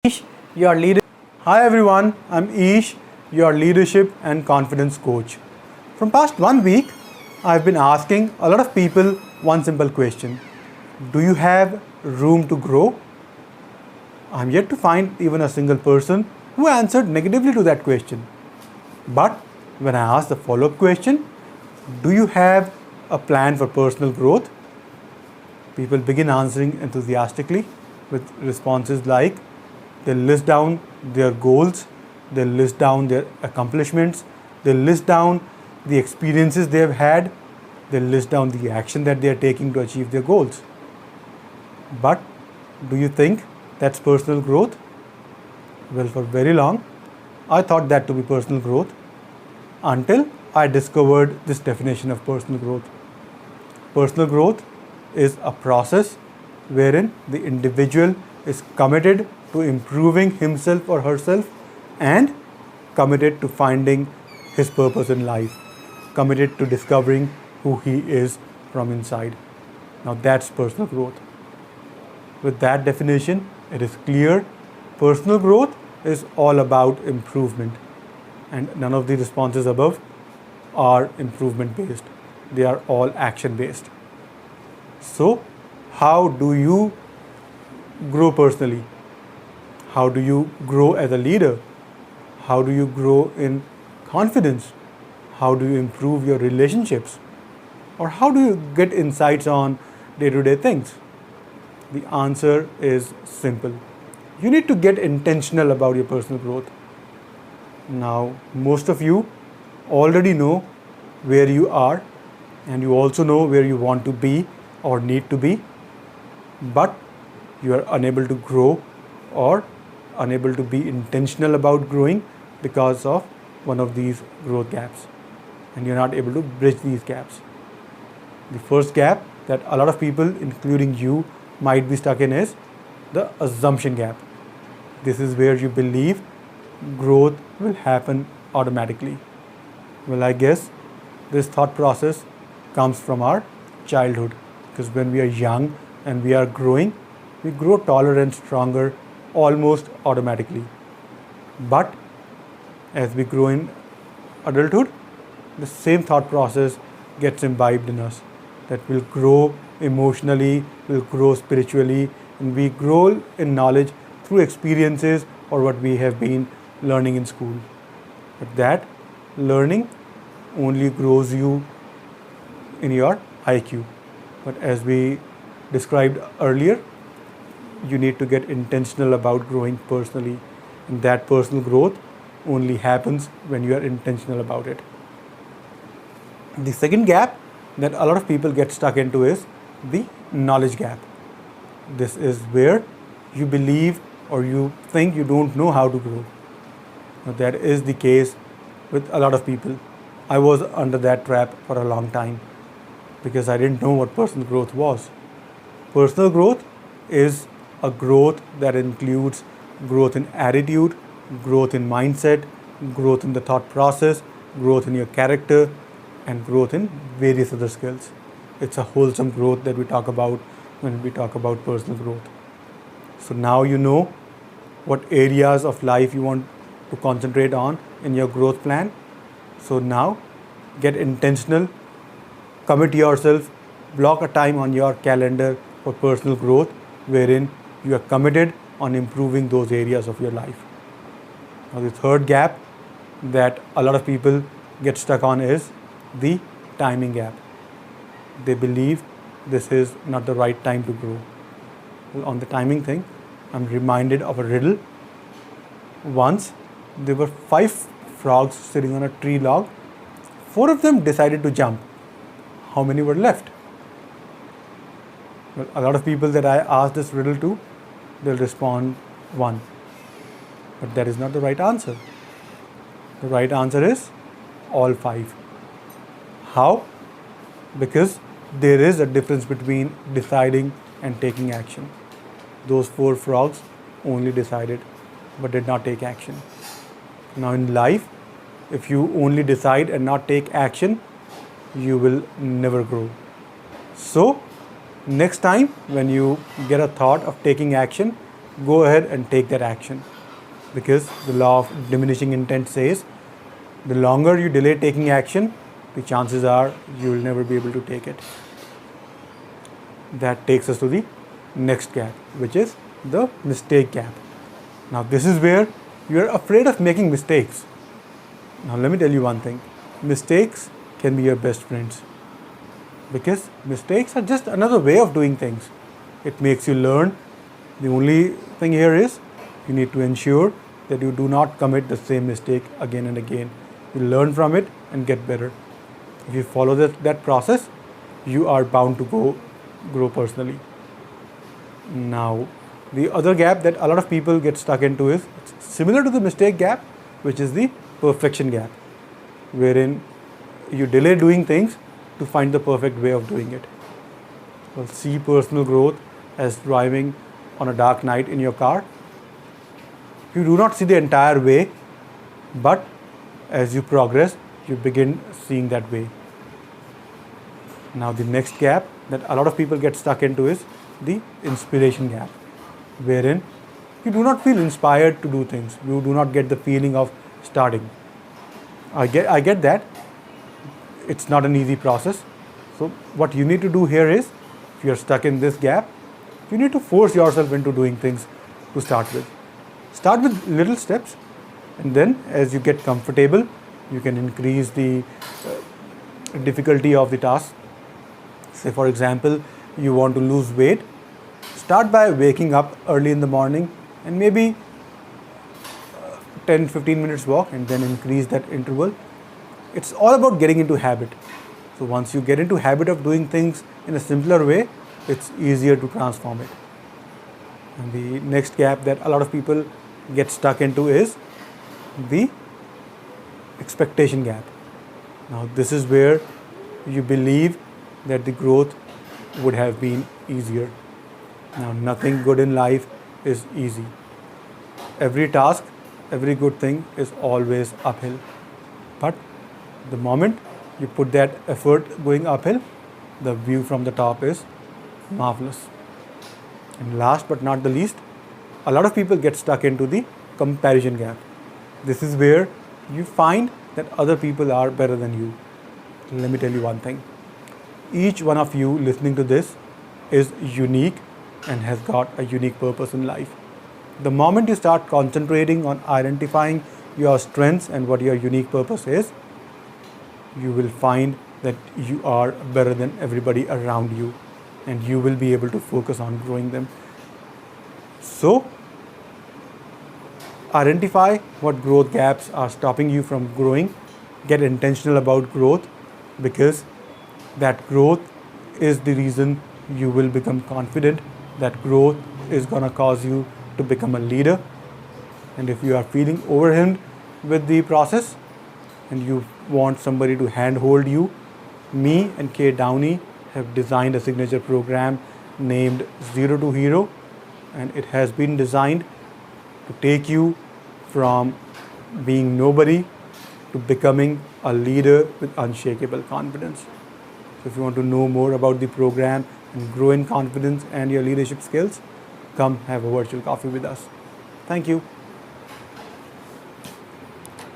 Ish, your leader. Hi everyone, I'm Ish, your leadership and confidence coach. From past 1 week, I've been asking a lot of people one simple question. Do you have room to grow? I'm yet to find even a single person who answered negatively to that question. But when I ask the follow-up question, do you have a plan for personal growth? People begin answering enthusiastically with responses like they list down their goals, they list down their accomplishments, they list down the experiences they have had, they list down the action that they are taking to achieve their goals. But do you think that's personal growth? Well, for very long, I thought that to be personal growth until I discovered this definition of personal growth. Personal growth is a process wherein the individual is committed to improving himself or herself and committed to finding his purpose in life, committed to discovering who he is from inside. Now that's personal growth. With that definition, it is clear personal growth is all about improvement, and none of the responses above are improvement based, they are all action based. So, how do you grow personally? How do you grow as a leader? How do you grow in confidence? How do you improve your relationships? Or how do you get insights on day to day things? The answer is simple. You need to get intentional about your personal growth. Now, most of you already know where you are, and you also know where you want to be or need to be, but you are unable to grow or unable to be intentional about growing because of one of these growth gaps, and you're not able to bridge these gaps. The first gap that a lot of people, including you, might be stuck in is the assumption gap. This is where you believe growth will happen automatically. Well, I guess this thought process comes from our childhood, because when we are young and we are growing, we grow taller and stronger almost automatically. But as we grow in adulthood, the same thought process gets imbibed in us, that we'll grow emotionally, we'll grow spiritually, and we grow in knowledge through experiences or what we have been learning in school. But that learning only grows you in your IQ. But as we described earlier, you need to get intentional about growing personally, and that personal growth only happens when you are intentional about it. The second gap that a lot of people get stuck into is the knowledge gap. This is where you believe or you think you don't know how to grow. Now, that is the case with a lot of people. I was under that trap for a long time because I didn't know what personal growth was. Personal growth is a growth that includes growth in attitude, growth in mindset, growth in the thought process, growth in your character, and growth in various other skills. It's a wholesome growth that we talk about when we talk about personal growth. So now you know what areas of life you want to concentrate on in your growth plan. So now get intentional, commit yourself, block a time on your calendar for personal growth wherein you are committed on improving those areas of your life. Now, the third gap that a lot of people get stuck on is the timing gap. They believe this is not the right time to grow. Well, on the timing thing, I'm reminded of a riddle. Once there were 5 frogs sitting on a tree log. 4 of them decided to jump. How many were left? Well, a lot of people that I ask this riddle to, they'll respond 1. But that is not the right answer. The right answer is all 5. How? Because there is a difference between deciding and taking action. Those 4 frogs only decided but did not take action. Now in life, if you only decide and not take action, you will never grow. So next time when you get a thought of taking action, go ahead and take that action, because the law of diminishing intent says the longer you delay taking action, the chances are you will never be able to take it. That takes us to the next gap, which is the mistake gap. Now this is where you are afraid of making mistakes. Now let me tell you one thing, mistakes can be your best friends, because mistakes are just another way of doing things. It makes you learn. The only thing here is you need to ensure that you do not commit the same mistake again and again. You learn from it and get better. If you follow that process, you are bound to grow personally. Now, the other gap that a lot of people get stuck into is similar to the mistake gap, which is the perfection gap, wherein you delay doing things to find the perfect way of doing it. Well, see personal growth as driving on a dark night in your car. You do not see the entire way, but as you progress, you begin seeing that way. Now, the next gap that a lot of people get stuck into is the inspiration gap, wherein you do not feel inspired to do things. You do not get the feeling of starting. I get that. It's not an easy process. So what you need to do here is, if you are stuck in this gap, you need to force yourself into doing things to start with. Start with little steps, and then as you get comfortable, you can increase the difficulty of the task. Say for example, you want to lose weight. Start by waking up early in the morning and maybe 10-15 minutes walk, and then increase that interval. It's all about getting into habit. So once you get into habit of doing things in a simpler way, it's easier to transform it. And the next gap that a lot of people get stuck into is the expectation gap. Now this is where you believe that the growth would have been easier. Now nothing good in life is easy. Every task, every good thing is always uphill. But the moment you put that effort going uphill, the view from the top is marvelous. And last but not the least, a lot of people get stuck into the comparison gap. This is where you find that other people are better than you. Let me tell you one thing. Each one of you listening to this is unique and has got a unique purpose in life. The moment you start concentrating on identifying your strengths and what your unique purpose is, you will find that you are better than everybody around you, and you will be able to focus on growing them. So, identify what growth gaps are stopping you from growing. Get intentional about growth, because that growth is the reason you will become confident. That growth is going to cause you to become a leader. And if you are feeling overwhelmed with the process and you want somebody to handhold you, me and Kay Downey have designed a signature program named Zero to Hero, and it has been designed to take you from being nobody to becoming a leader with unshakable confidence. So if you want to know more about the program and grow in confidence and your leadership skills, come have a virtual coffee with us. Thank you.